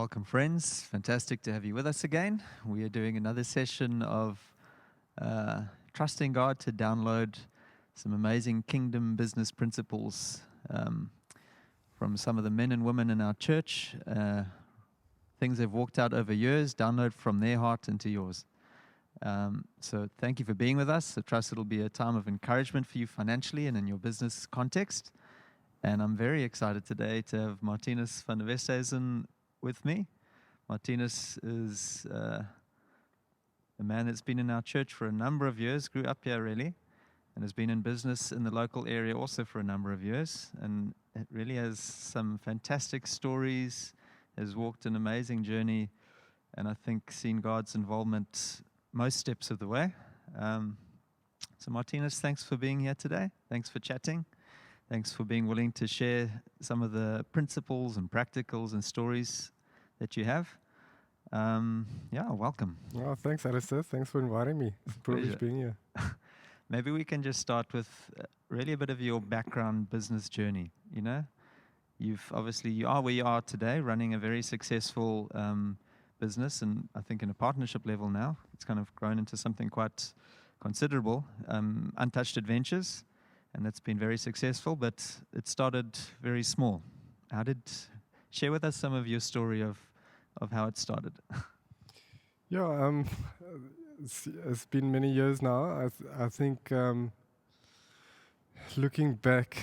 Welcome, friends. Fantastic to have you with us again. We are doing another session of trusting God to download some amazing kingdom business principles from some of the men and women in our church. Things they've walked out over years, download from their heart into yours. So thank you for being with us. I trust it'll be a time of encouragement for you financially and in your business context. And I'm very excited today to have Marthinus van Westhuizen with me. Marthinus is a man that's been in our church for a number of years, grew up here really, and has been in business in the local area also for a number of years. And it really has some fantastic stories, has walked an amazing journey, and I think seen God's involvement most steps of the way. So Marthinus, thanks for being here today. Thanks for chatting. Thanks for being willing to share some of the principles and practicals and stories that you have. Welcome. Oh, thanks, Alistair. Thanks for inviting me. It's a privilege being here. Maybe we can just start with really a bit of your background business journey. You know, you are where you are today, running a very successful business, and I think in a partnership level now, it's kind of grown into something quite considerable. Untouched Adventures. And that's been very successful, but it started very small. Share with us some of your story of how it started. Yeah, it's been many years now. I think looking back,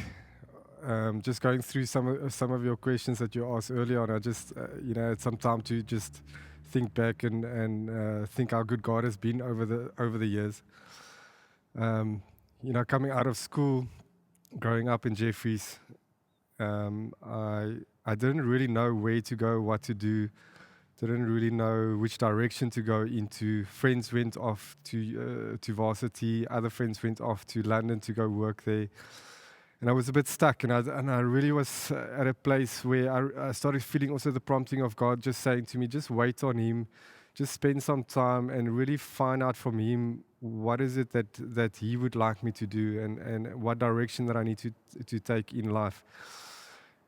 just going through some of your questions that you asked earlier on, I just had some time to just think back and think how good God has been over the years. Coming out of school, growing up in Jeffries, I didn't really know where to go, what to do, didn't really know which direction to go into. Friends went off to varsity, other friends went off to London to go work there. And I was a bit stuck, and I really was at a place where I started feeling also the prompting of God just saying to me, just wait on Him, just spend some time and really find out from Him what is it that He would like me to do and what direction that I need to take in life.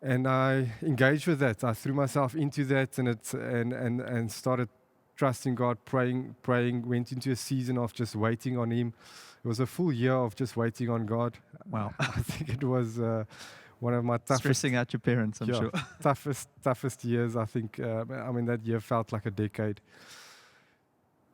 And I engaged with that. I threw myself into that and started trusting God, praying, went into a season of just waiting on Him. It was a full year of just waiting on God. Wow. I think it was one of my toughest... Stressing out your parents, I'm sure. toughest years, I think. That year felt like a decade.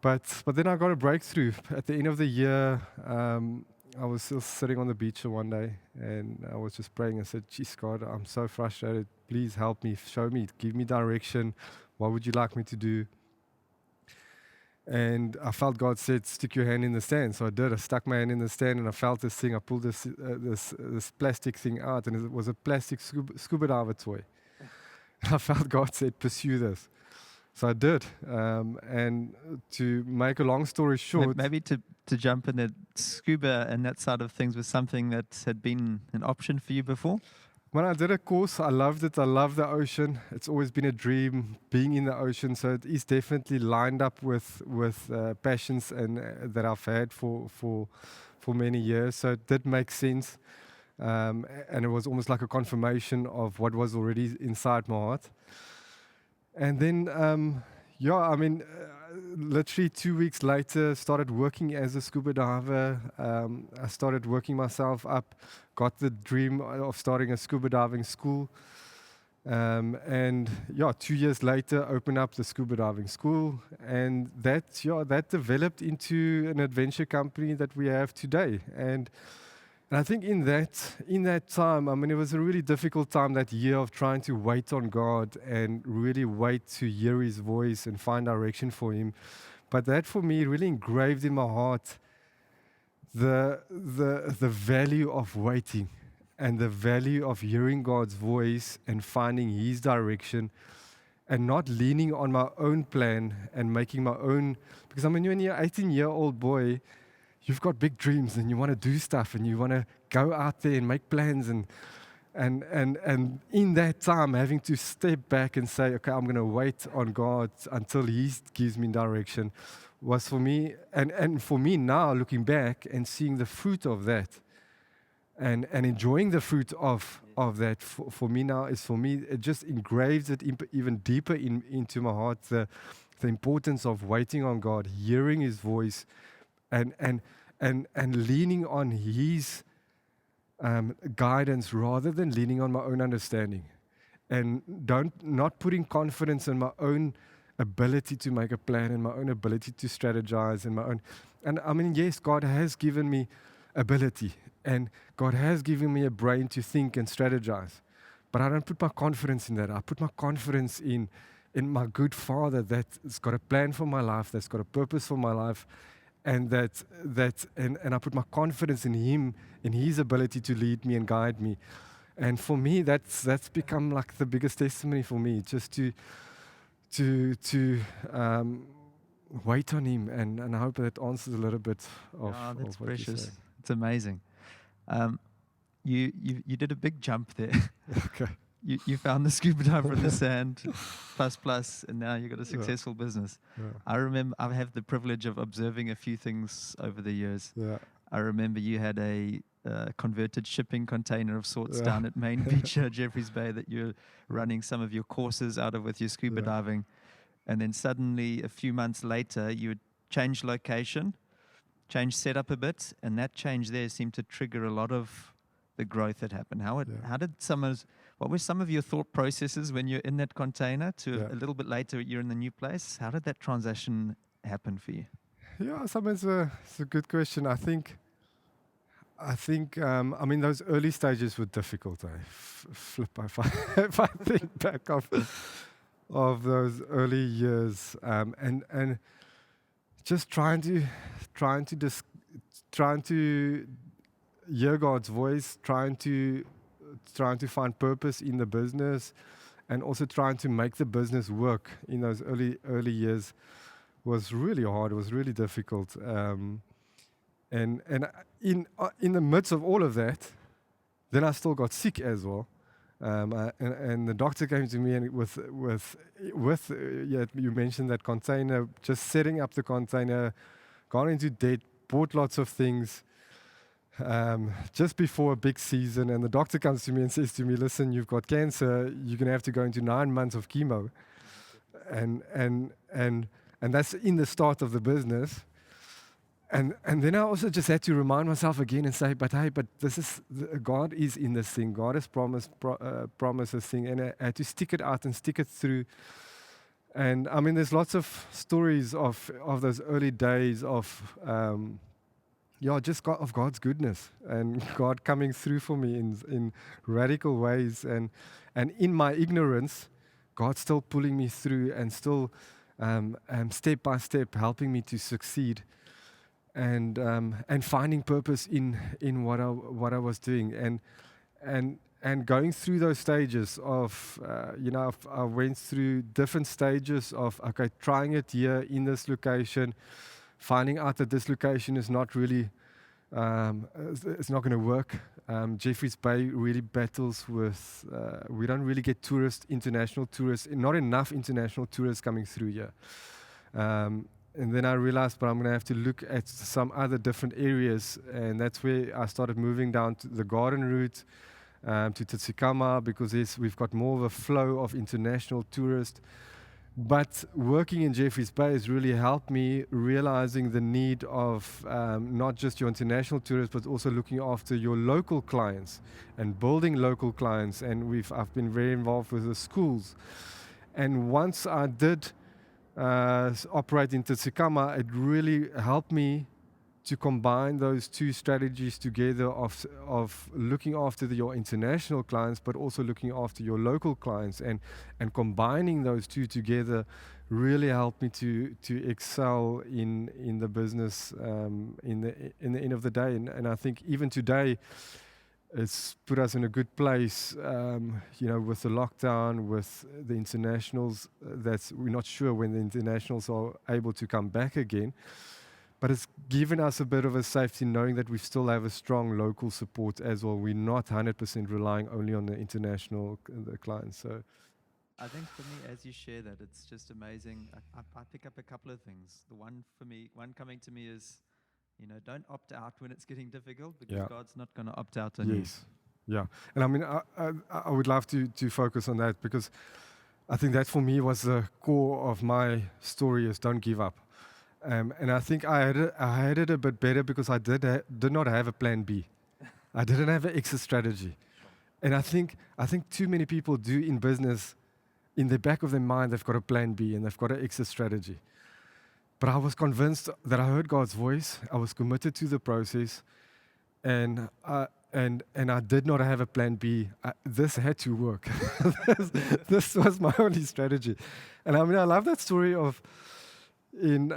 But then I got a breakthrough. At the end of the year, I was still sitting on the beach one day, and I was just praying. I said, "Geez, God, I'm so frustrated. Please help me, show me, give me direction. What would you like me to do?" And I felt God said, "Stick your hand in the sand." So I did. I stuck my hand in the sand, and I felt this thing. I pulled this plastic thing out, and it was a plastic scuba diver toy. I felt God said, "Pursue this." So I did. And to make a long story short... Maybe to jump in, that scuba and that side of things was something that had been an option for you before? When I did a course, I loved it. I love the ocean. It's always been a dream, being in the ocean. So it is definitely lined up with passions and that I've had for many years. So it did make sense. And it was almost like a confirmation of what was already inside my heart. And then, literally 2 weeks later, started working as a scuba diver. I started working myself up, got the dream of starting a scuba diving school. 2 years later, opened up the scuba diving school. And that developed into an adventure company that we have today. And I think in that time, it was a really difficult time, that year of trying to wait on God and really wait to hear His voice and find direction for Him. But that for me really engraved in my heart the value of waiting and the value of hearing God's voice and finding His direction and not leaning on my own plan and making my own. Because when you're an 18-year-old boy, you've got big dreams and you want to do stuff and you want to go out there and make plans and in that time having to step back and say, okay, I'm going to wait on God until He gives me direction, was for me, and for me now looking back and seeing the fruit of that, and enjoying the fruit of that for me now is for me it just engraves it even deeper into my heart the importance of waiting on God, hearing His voice, and leaning on His guidance rather than leaning on my own understanding, and not putting confidence in my own ability to make a plan and my own ability to strategize and my own. And I mean, yes, God has given me ability and God has given me a brain to think and strategize, but I don't put my confidence in that. I put my confidence in my good Father that's got a plan for my life, that's got a purpose for my life, and and I put my confidence in Him, in His ability to lead me and guide me. And for me, that's become like the biggest testimony for me, just to wait on Him, and I hope that answers a little bit That's of what you precious. say. It's amazing. You did a big jump there. Okay. You found the scuba diver in the sand, plus, and now you've got a successful business. Yeah. I remember I have the privilege of observing a few things over the years. Yeah. I remember you had a converted shipping container of sorts down at Main Beach, Jeffreys Bay, that you're running some of your courses out of with your scuba diving. And then suddenly, a few months later, you would change location, change setup a bit, and that change there seemed to trigger a lot of the growth that happened. What were some of your thought processes when you're in that container to a little bit later you're in the new place? How did that transition happen for you? Yeah, sometimes it's a good question. I think, I mean, those early stages were difficult. Flip if I think back of those early years, and just trying to hear God's voice, trying to find purpose in the business, and also trying to make the business work in those early years was really hard. It was really difficult. And in the midst of all of that, then I still got sick as well. And the doctor came to me and with you mentioned that container, just setting up the container, gone into debt, bought lots of things just before a big season. And the doctor comes to me and says to me, "Listen, you've got cancer. You're going to have to go into 9 months of chemo." And that's in the start of the business. And then I also just had to remind myself again and say, but this is God is in this thing. God has promised this thing, and I had to stick it out and stick it through. And I mean, there's lots of stories of those early days of of God's goodness and God coming through for me in radical ways, and in my ignorance, God still pulling me through and still step by step helping me to succeed. And finding purpose in what I was doing, and going through those stages of I went through different stages of trying it here in this location, finding out that this location is not really it's not going to work. Jeffreys Bay really battles with we don't really get international tourists, not enough international tourists coming through here. And then I realized, but I'm going to have to look at some other different areas. And that's where I started moving down to the garden route, to Tsikama, because we've got more of a flow of international tourists. But working in Jeffreys Bay has really helped me realizing the need of not just your international tourists, but also looking after your local clients and building local clients. And I've been very involved with the schools. And once I did operate in Tsikama, it really helped me to combine those two strategies together of looking after your international clients, but also looking after your local clients, and combining those two together really helped me to excel in the business in the end of the day. And I think even today, it's put us in a good place, with the lockdown, with the internationals. We're not sure when the internationals are able to come back again, but it's given us a bit of a safety knowing that we still have a strong local support as well. We're not 100% relying only on the international clients. So, I think for me, as you share that, it's just amazing. I pick up a couple of things. The one coming to me is don't opt out when it's getting difficult, because Yeah. God's not going to opt out on you. Yes. Yeah. And I mean, I would love to focus on that, because I think that for me was the core of my story, is don't give up. And I think I had it a bit better because I did not have a plan B. I didn't have an exit strategy. And I think too many people do in business. In the back of their mind, they've got a plan B and they've got an exit strategy. But I was convinced that I heard God's voice. I was committed to the process, and I did not have a plan B. This had to work. this was my only strategy. And I mean, I love that story of, there's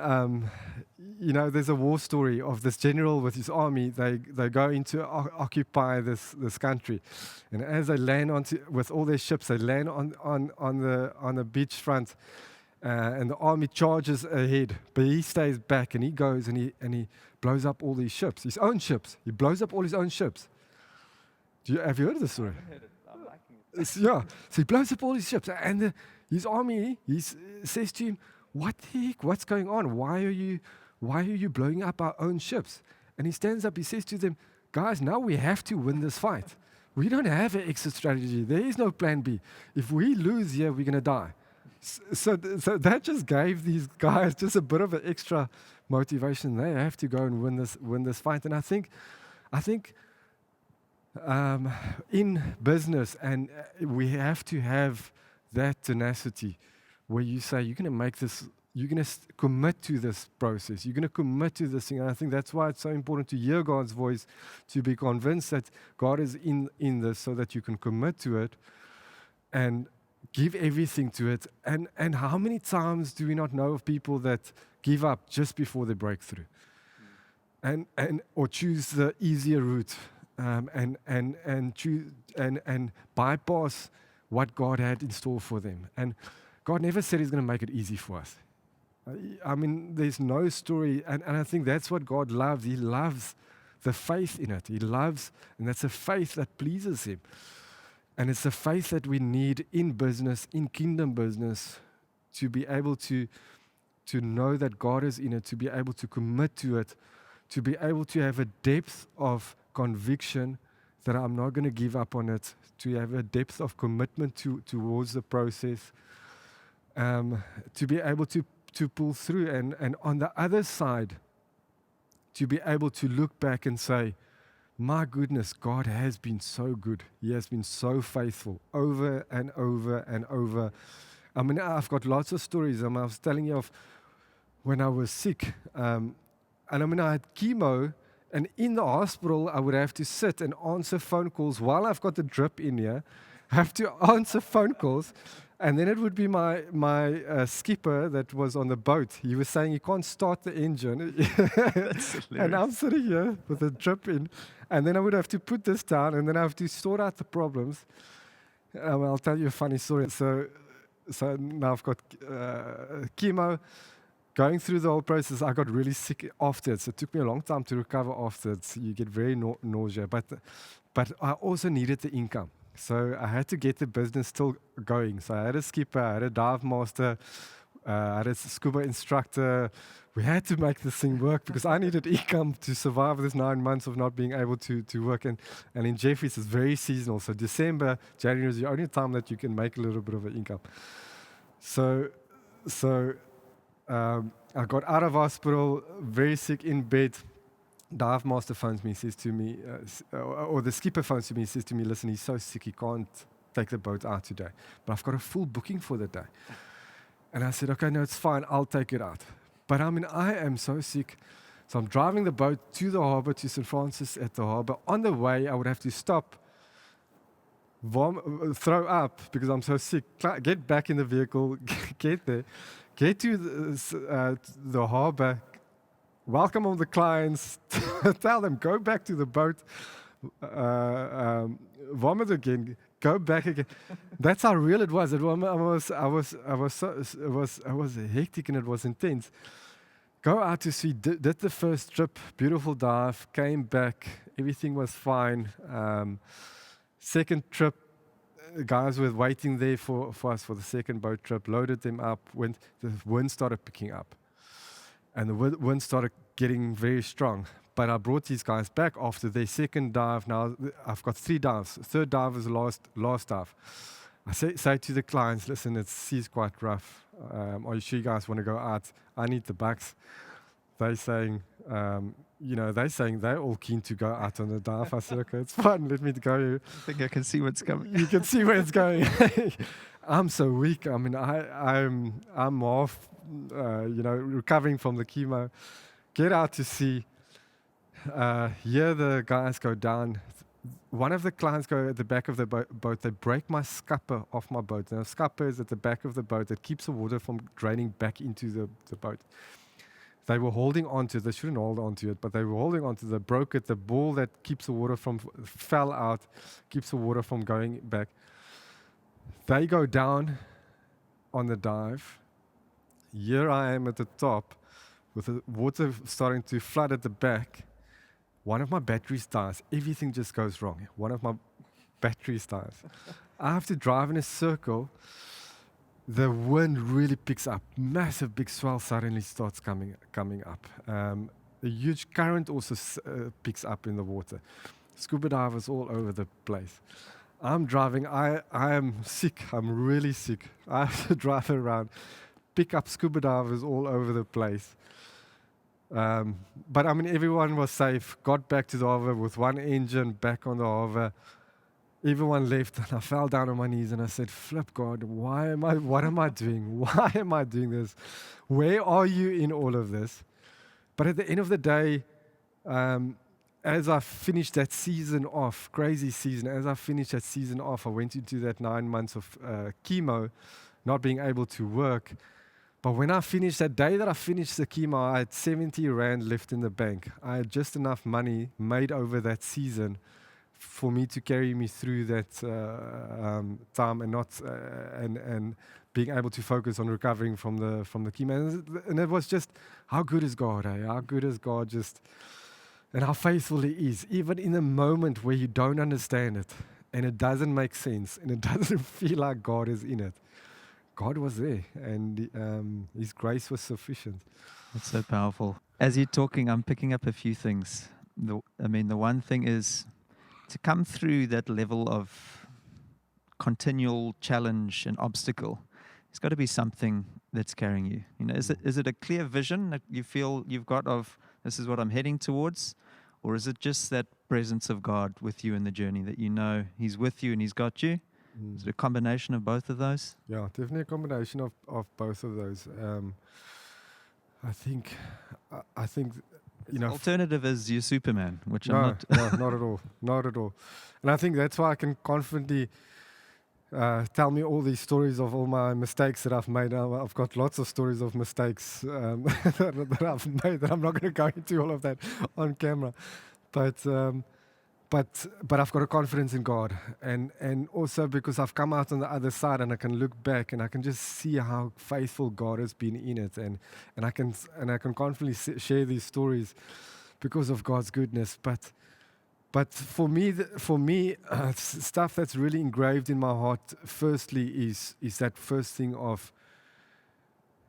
a war story of this general with his army. They go into occupy this country, and as they land with all their ships, they land on the beach front, and the army charges ahead, but he stays back, and he goes and he blows up all these ships, his own ships. He blows up all his own ships. Have you heard of this story? I haven't heard it. I'm liking it. Yeah. So he blows up all his ships, and his army says to him, "What the heck? What's going on? Why are you blowing up our own ships?" And he stands up. He says to them, "Guys, now we have to win this fight. We don't have an exit strategy. There is no plan B. If we lose here, we're gonna die." So that just gave these guys just a bit of an extra motivation. They have to go and win this fight. And I think in business, and we have to have that tenacity where you say you're going to make this, you're going to commit to this process, you're going to commit to this thing. And I think that's why it's so important to hear God's voice, to be convinced that God is in this, so that you can commit to it and give everything to it. And how many times do we not know of people that give up just before their breakthrough, or choose the easier route, and choose and bypass what God had in store for them. And God never said He's going to make it easy for us. I mean, there's no story, and I think that's what God loves. He loves the faith in it. He loves, and that's a faith that pleases Him. And it's a faith that we need in business, in kingdom business, to be able to know that God is in it, to be able to commit to it, to be able to have a depth of conviction that I'm not going to give up on it, to have a depth of commitment towards the process, to be able to pull through. And on the other side, to be able to look back and say, my goodness, God has been so good. He has been so faithful over and over and over. I mean, I've got lots of stories. I was telling you of when I was sick. And I mean, I had chemo, and in the hospital, I would have to sit and answer phone calls while I've got the drip in here. I have to answer phone calls. And then it would be my skipper that was on the boat. He was saying he can't start the engine. And I'm sitting here with the drip in. And then I would have to put this down, and then I have to sort out the problems. I'll tell you a funny story. So now I've got chemo. Going through the whole process, I got really sick afterwards. It took me a long time to recover afterwards. You get very nausea. But I also needed the income. So I had to get the business still going. So I had a skipper, I had a dive master, I had a scuba instructor. We had to make this thing work because I needed income to survive this 9 months of not being able to work. And in Jeffries, it's very seasonal. So December, January is the only time that you can make a little bit of an income. So I got out of hospital, very sick, in bed. Dive master phones me, says to me, or the skipper phones to me, says to me, listen, he's so sick, he can't take the boat out today. But I've got a full booking for the day. And I said, okay, no, it's fine, I'll take it out. But I mean, I am so sick. So I'm driving the boat to the harbor, to St. Francis at the harbor. On the way, I would have to stop, throw up because I'm so sick, get back in the vehicle, get there, get to the harbor, welcome all the clients, tell them, go back to the boat, vomit again, go back again. That's how real it was. It was hectic, and it was intense. Go out to sea, did the first trip, beautiful dive, came back, everything was fine. Second trip, guys were waiting there for us for the second boat trip, loaded them up, when the wind started picking up. and the wind started getting very strong. But I brought these guys back after their second dive. Now I've got 3 dives. Third dive was the last dive. I say to the clients, listen, the sea's quite rough. Are you sure you guys want to go out? I need the bucks. They're saying, they're all keen to go out on the dive. I said, okay, it's fine. Let me go. I think I can see what's coming. You can see where it's going. I'm so weak. I mean, I'm half, recovering from the chemo. Get out to sea. Here the guys go down. One of the clients go at the back of the boat. They break my scupper off my boat. Now, scupper is at the back of the boat that keeps the water from draining back into the boat. They were holding onto it. They shouldn't hold onto it, but they were holding onto it. They broke it. The ball that keeps the water from fell out, keeps the water from going back. They go down on the dive. Here I am at the top with the water starting to flood at the back. One of my batteries dies. Everything just goes wrong. One of my batteries dies. I have to drive in a circle. The wind really picks up. Massive big swell suddenly starts coming up. A huge current also picks up in the water. Scuba divers all over the place. I'm driving. I am sick. I'm really sick. I have to drive around, pick up scuba divers all over the place. But I mean, everyone was safe. Got back to the harbor with one engine back on the harbor. Everyone left, and I fell down on my knees and I said, "Flip God, what am I doing? Why am I doing this? Where are you in all of this?" But at the end of the day, as I finished that season off, crazy season, I went into that 9 months of chemo, not being able to work. But when I finished, that day that I finished the chemo, I had 70 Rand left in the bank. I had just enough money made over that season for me to carry me through that time and being able to focus on recovering from the chemo. And it was just, how good is God, eh? How good is God just, and how faithful He is, even in a moment where you don't understand it, and it doesn't make sense, and it doesn't feel like God is in it. God was there, and His grace was sufficient. That's so powerful. As you're talking, I'm picking up a few things. The one thing is to come through that level of continual challenge and obstacle. There's got to be something that's carrying you. Is it a clear vision that you feel you've got of this is what I'm heading towards, or is it just that presence of God with you in the journey that you know He's with you and He's got you? Is it a combination of both of those? Yeah, definitely a combination of both of those. I think alternative is you're Superman, which no, I'm not. no, not at all. And I think that's why I can confidently tell me all these stories of all my mistakes that I've made. I've got lots of stories of mistakes that I've made that I'm not going to go into all of that on camera. But I've got a confidence in God, and also because I've come out on the other side and I can look back and I can just see how faithful God has been in it, and I can confidently share these stories because of God's goodness. But for me, stuff that's really engraved in my heart, firstly, is that first thing of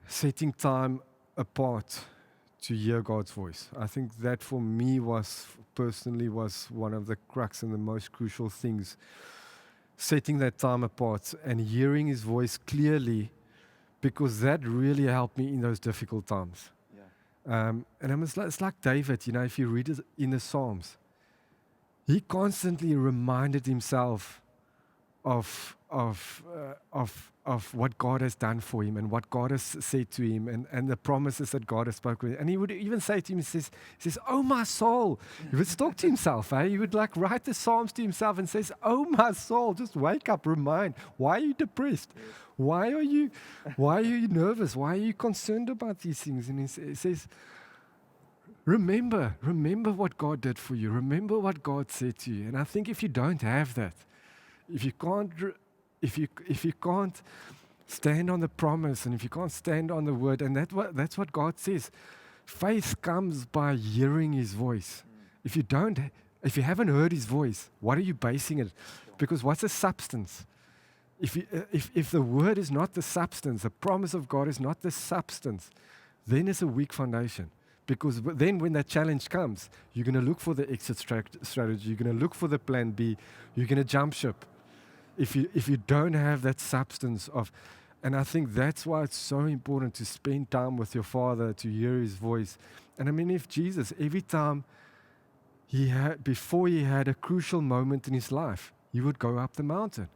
setting time apart to hear God's voice. I think that for me was one of the crux and the most crucial things. Setting that time apart and hearing His voice clearly, because that really helped me in those difficult times. Yeah. And it's like David, if you read it in the Psalms, he constantly reminded himself of what God has done for him and what God has said to him and the promises that God has spoken. And he would even say to him, he says, "Oh, my soul." He would talk to himself. He would write the Psalms to himself and says, "Oh, my soul, just wake up, remind. Why are you depressed? Why are you nervous? Why are you concerned about these things?" And he says, remember what God did for you. Remember what God said to you. And I think if you don't have that, if you can't stand on the promise, and if you can't stand on the word, and that's what God says. Faith comes by hearing His voice. If you haven't heard His voice, what are you basing it? Because what's the substance? If the word is not the substance, the promise of God is not the substance, then it's a weak foundation. Because then when that challenge comes, you're going to look for the exit strategy, you're going to look for the plan B, you're going to jump ship. If you don't have that substance of, and I think that's why it's so important to spend time with your Father, to hear His voice. And I mean, if Jesus, every time before he had a crucial moment in his life, he would go up the mountain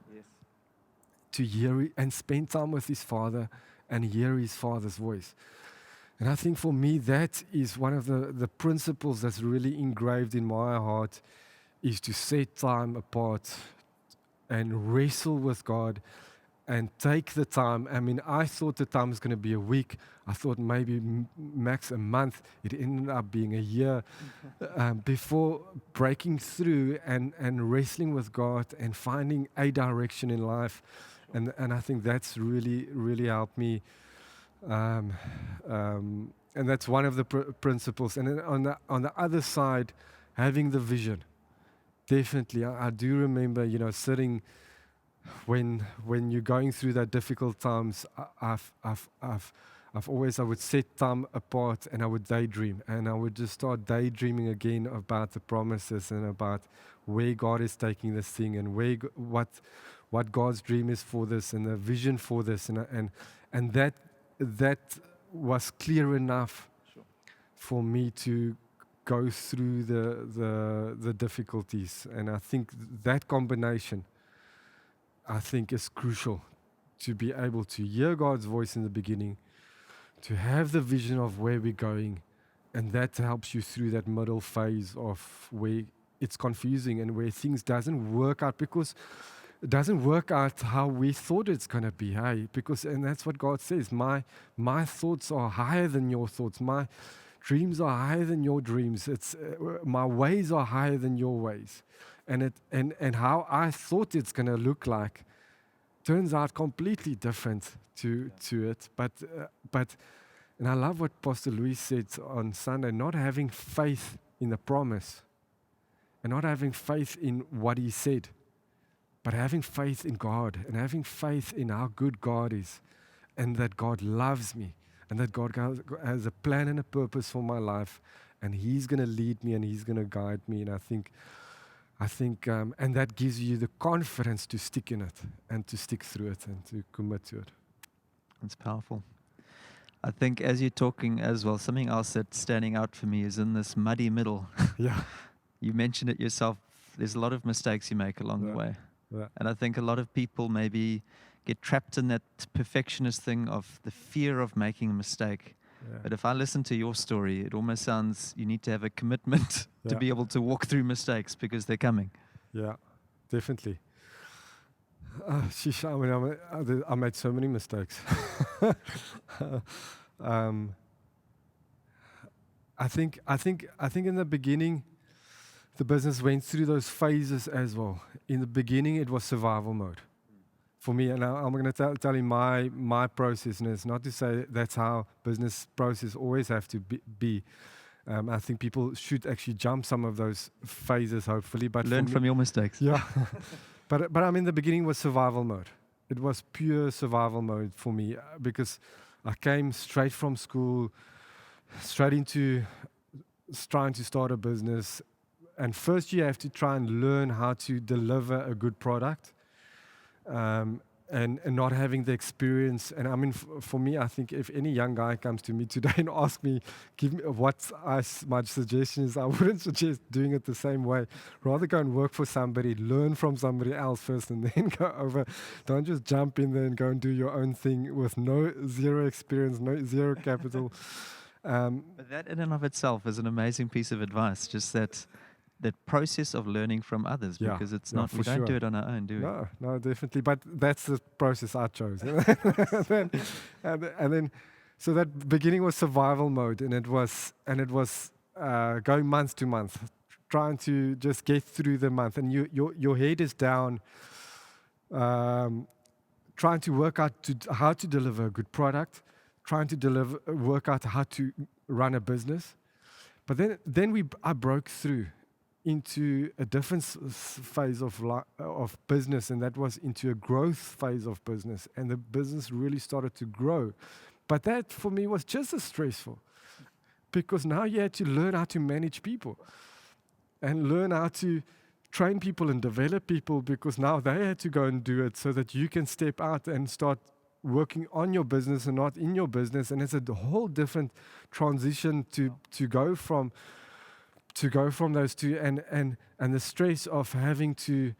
to hear and spend time with his Father and hear his Father's voice. And I think for me, that is one of the principles that's really engraved in my heart, is to set time apart and wrestle with God and take the time. I mean, I thought the time was going to be a week. I thought maybe max a month. It ended up being a year before breaking through and wrestling with God and finding a direction in life. And I think that's really, really helped me. And that's one of the principles. And then on the other side, having the vision. Definitely, I do remember, sitting when you're going through that difficult times. I've always, I would set time apart and I would daydream, and I would just start daydreaming again about the promises and about where God is taking this thing and what God's dream is for this and the vision for this, and that was clear enough for me to go through the difficulties. And I think that combination, I think, is crucial, to be able to hear God's voice in the beginning, to have the vision of where we're going, and that helps you through that middle phase of where it's confusing and where things doesn't work out, because it doesn't work out how we thought it's going to be, hey? And that's what God says, my thoughts are higher than your thoughts, my dreams are higher than your dreams. It's my ways are higher than your ways, and how I thought it's going to look like turns out completely different to it. But and I love what Pastor Louis said on Sunday: not having faith in the promise, and not having faith in what He said, but having faith in God and having faith in how good God is, and that God loves me. And that God has a plan and a purpose for my life, and He's going to lead me and He's going to guide me. And I think, and that gives you the confidence to stick in it and to stick through it and to commit to it. That's powerful. I think as you're talking as well, something else that's standing out for me is in this muddy middle. Yeah. You mentioned it yourself. There's a lot of mistakes you make along the way. Yeah. And I think a lot of people maybe get trapped in that perfectionist thing of the fear of making a mistake. Yeah. But if I listen to your story, it almost sounds you need to have a commitment to be able to walk through mistakes because they're coming. Yeah, definitely. I made so many mistakes. I think in the beginning, the business went through those phases as well. In the beginning, it was survival mode for me, and I'm going to tell you my process, and it's not to say that's how business process always have to be. I think people should actually jump some of those phases, hopefully. But learn from your mistakes. Yeah, but I mean, the beginning was survival mode. It was pure survival mode for me because I came straight from school, straight into trying to start a business, and first you have to try and learn how to deliver a good product. And not having the experience. And I mean, for me, I think if any young guy comes to me today and asks me, give me my suggestion is, I wouldn't suggest doing it the same way. Rather go and work for somebody, learn from somebody else first, and then go over. Don't just jump in there and go and do your own thing with zero experience, zero capital. But that in and of itself is an amazing piece of advice, just that process of learning from others, because it's not, we don't do it on our own, do we? No, definitely. But that's the process I chose. and then, so that beginning was survival mode, and it was going month to month, trying to just get through the month, and your head is down, trying to work out how to deliver a good product, trying to work out how to run a business. But then I broke through into a different phase of business, and that was into a growth phase of business, and the business really started to grow. But that for me was just as stressful, because now you had to learn how to manage people and learn how to train people and develop people, because now they had to go and do it so that you can step out and start working on your business and not in your business. And it's a whole different transition to go from those two, and the stress of having to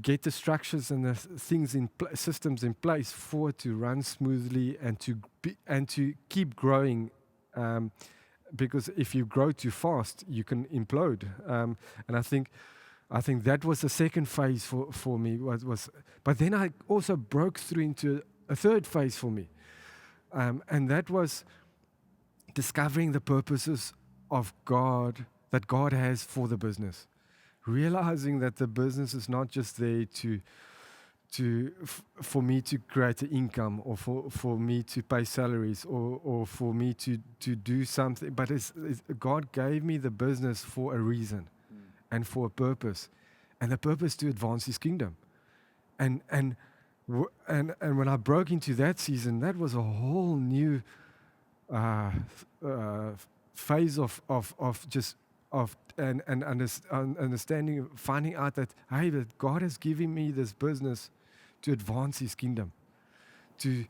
get the structures and the things systems in place for it to run smoothly and to keep growing, because if you grow too fast, you can implode. And I think that was the second phase for me. But then I also broke through into a third phase for me, and that was discovering the purposes of God that God has for the business. Realizing that the business is not just there for me to create an income, or for me to pay salaries, or for me to do something, but God gave me the business for a reason and for a purpose, and the purpose to advance His kingdom. And when I broke into that season, that was a whole new phase of understanding, finding out that, hey, that God has given me this business to advance His kingdom, to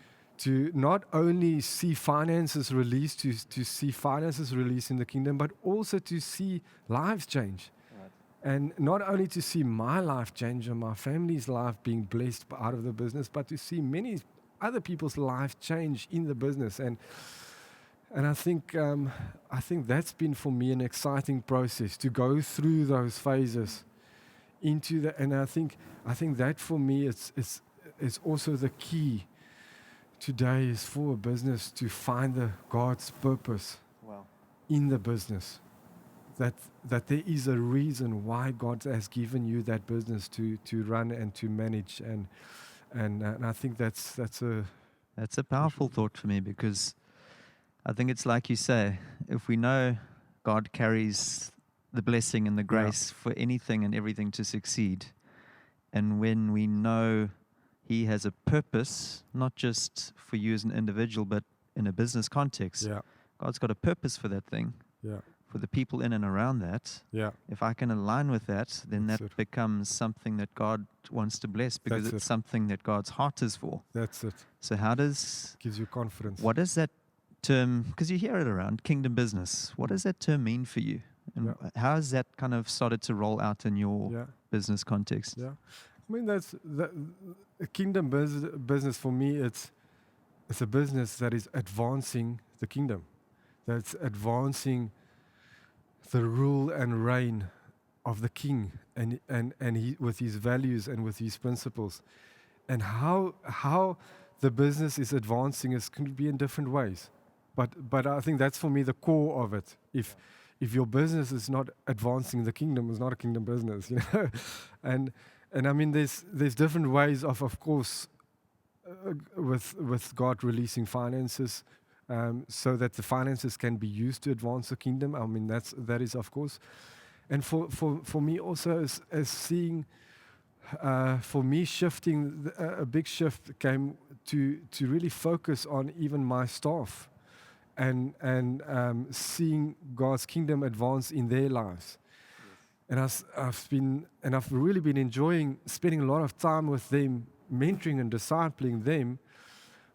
not only see finances released, to see finances released in the kingdom, but also to see lives change. Right. And not only to see my life change and my family's life being blessed out of the business, but to see many other people's lives change in the business. And I think that's been for me an exciting process to go through those phases into the. And I think that for me it's also the key today, is for a business to find God's purpose in the business. That there is a reason why God has given you that business to run and to manage, and I think that's a powerful thought for me, because I think it's like you say, if we know God carries the blessing and the grace for anything and everything to succeed, and when we know He has a purpose, not just for you as an individual, but in a business context, God's got a purpose for that thing, for the people in and around that. If I can align with that, then that becomes something that God wants to bless, because it's something that God's heart is for. That's it. So gives you confidence. What does that term, because you hear it around, kingdom business, what does that term mean for you? And how has that kind of started to roll out in your business context? I mean, that's a kingdom business for me. It's a business that is advancing the kingdom, that's advancing the rule and reign of the King, and he, with His values and with His principles, and how the business is advancing is going to be in different ways. But I think that's for me the core of it. If your business is not advancing the kingdom, it's not a kingdom business, you know. And I mean, there's different ways of course, with God releasing finances, so that the finances can be used to advance the kingdom. I mean, that is of course. And for me also as seeing, for me shifting, a big shift came to really focus on even my staff, and seeing God's kingdom advance in their lives. Yes. And I've really been enjoying spending a lot of time with them, mentoring and discipling them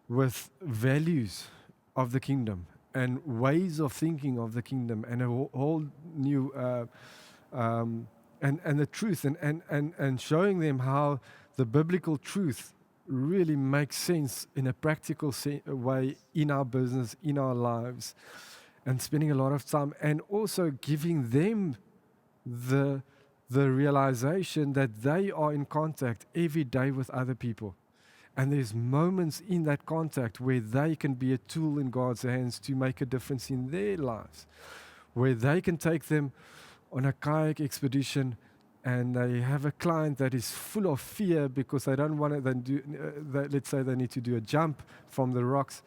with values of the kingdom and ways of thinking of the kingdom, and a whole new and the truth, and showing them how the biblical truth really makes sense in a practical way in our business, in our lives, and spending a lot of time, and also giving them the realization that they are in contact every day with other people. And there's moments in that contact where they can be a tool in God's hands to make a difference in their lives, where they can take them on a kayak expedition, and they have a client that is full of fear because they don't want to then do, let's say they need to do a jump from the rocks,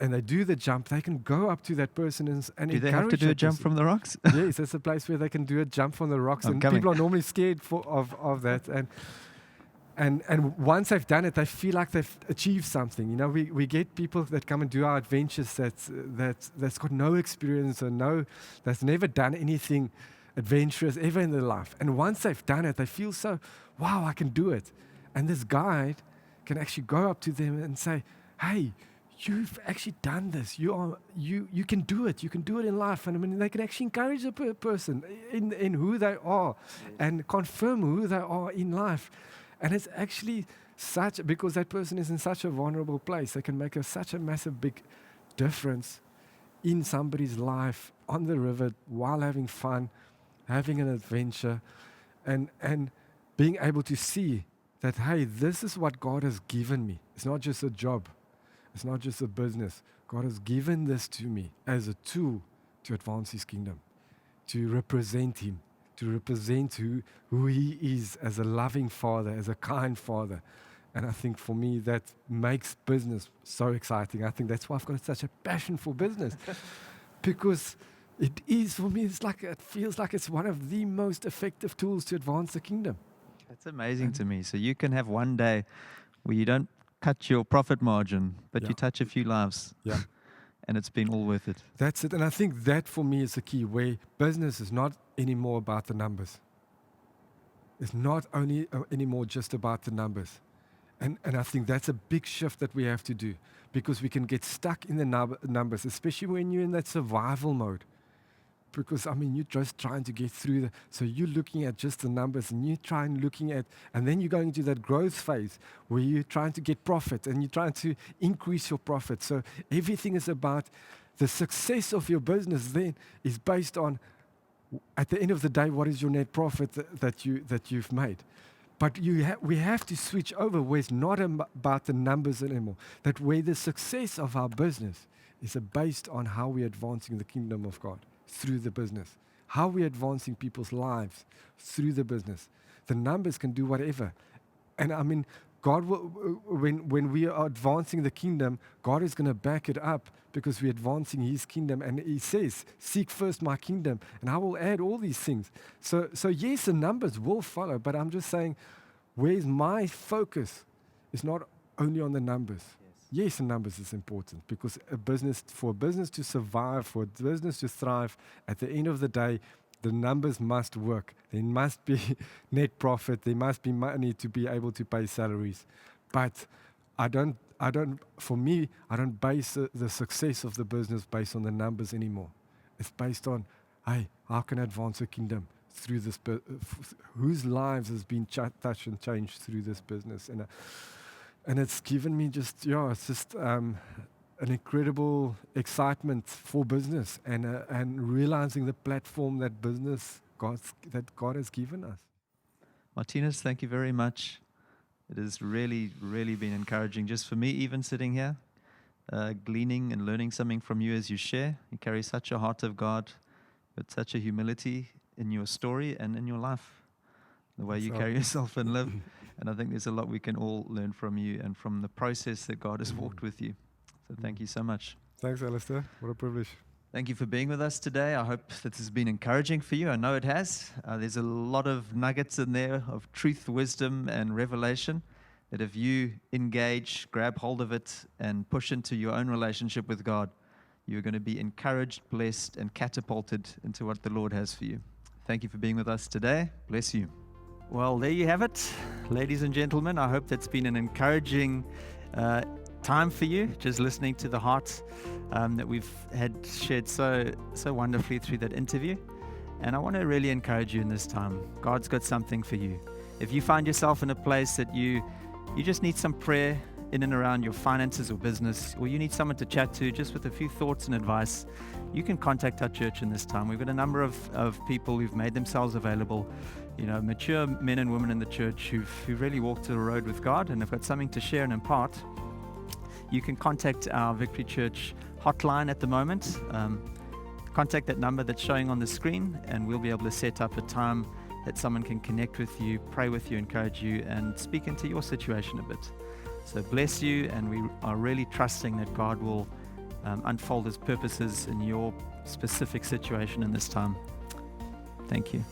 and they do the jump. They can go up to that person and do they have to do a jump from the rocks? Yes, that's a place where they can do a jump from the rocks, and people are normally scared of that. And once they've done it, they feel like they've achieved something. You know, we get people that come and do our adventures that's got no experience or that's never done anything adventurous ever in their life. And once they've done it, they feel so, wow, I can do it. And this guide can actually go up to them and say, hey, you've actually done this. You can do it. You can do it in life. And I mean, they can actually encourage a person in who they are and confirm who they are in life. And it's actually because that person is in such a vulnerable place, they can make such a massive big difference in somebody's life on the river while having fun, having an adventure, and being able to see that, hey, this is what God has given me. It's not just a job. It's not just a business. God has given this to me as a tool to advance His kingdom, to represent Him, to represent who He is as a loving Father, as a kind Father. And I think for me, that makes business so exciting. I think that's why I've got such a passion for business. Because it is, for me, it feels like it's one of the most effective tools to advance the kingdom. That's amazing to me. So you can have one day where you don't cut your profit margin, but you touch a few lives. Yeah. And it's been all worth it. That's it. And I think that for me is the key, where business is not anymore about the numbers. It's not only anymore just about the numbers. And I think that's a big shift that we have to do, because we can get stuck in the numbers, especially when you're in that survival mode. Because, I mean, you're just trying to get through so you're looking at just the numbers, and and then you're going into that growth phase where you're trying to get profit and you're trying to increase your profit. So everything is about the success of your business then is based on, at the end of the day, what is your net profit that you've made. But we have to switch over where it's not about the numbers anymore. That where the success of our business is based on how we're advancing the kingdom of God through the business. How we're advancing people's lives through the business. The numbers can do whatever. And I mean, God will, when we are advancing the kingdom, God is going to back it up because we're advancing His kingdom. And He says, seek first my kingdom, and I will add all these things. So yes, the numbers will follow, but I'm just saying, where's my focus is not only on the numbers. Yes, the numbers is important, because for a business to survive, for a business to thrive, at the end of the day, the numbers must work. There must be net profit. There must be money to be able to pay salaries. But for me, I don't base the success of the business based on the numbers anymore. It's based on, hey, how can I advance the kingdom through this, whose lives has been touched and changed through this business. And it's given me it's just an incredible excitement for business and realizing the platform that God has given us. Marthinus, thank you very much. It has really, really been encouraging just for me, even sitting here, gleaning and learning something from you as you share. You carry such a heart of God, with such a humility in your story and in your life, the way you carry yourself and live. And I think there's a lot we can all learn from you and from the process that God has walked with you. So thank you so much. Thanks, Alistair. What a privilege. Thank you for being with us today. I hope that this has been encouraging for you. I know it has. There's a lot of nuggets in there of truth, wisdom, and revelation that if you engage, grab hold of it, and push into your own relationship with God, you're going to be encouraged, blessed, and catapulted into what the Lord has for you. Thank you for being with us today. Bless you. Well, there you have it, ladies and gentlemen. I hope that's been an encouraging time for you, just listening to the heart that we've had shared so wonderfully through that interview. And I want to really encourage you in this time. God's got something for you. If you find yourself in a place that you just need some prayer in and around your finances or business, or you need someone to chat to just with a few thoughts and advice, you can contact our church in this time. We've got a number of people who've made themselves available, mature men and women in the church who've really walked the road with God and have got something to share and impart. You can contact our Victory Church hotline at the moment. Contact that number that's showing on the screen, and we'll be able to set up a time that someone can connect with you, pray with you, encourage you, and speak into your situation a bit. So bless you, and we are really trusting that God will unfold His purposes in your specific situation in this time. Thank you.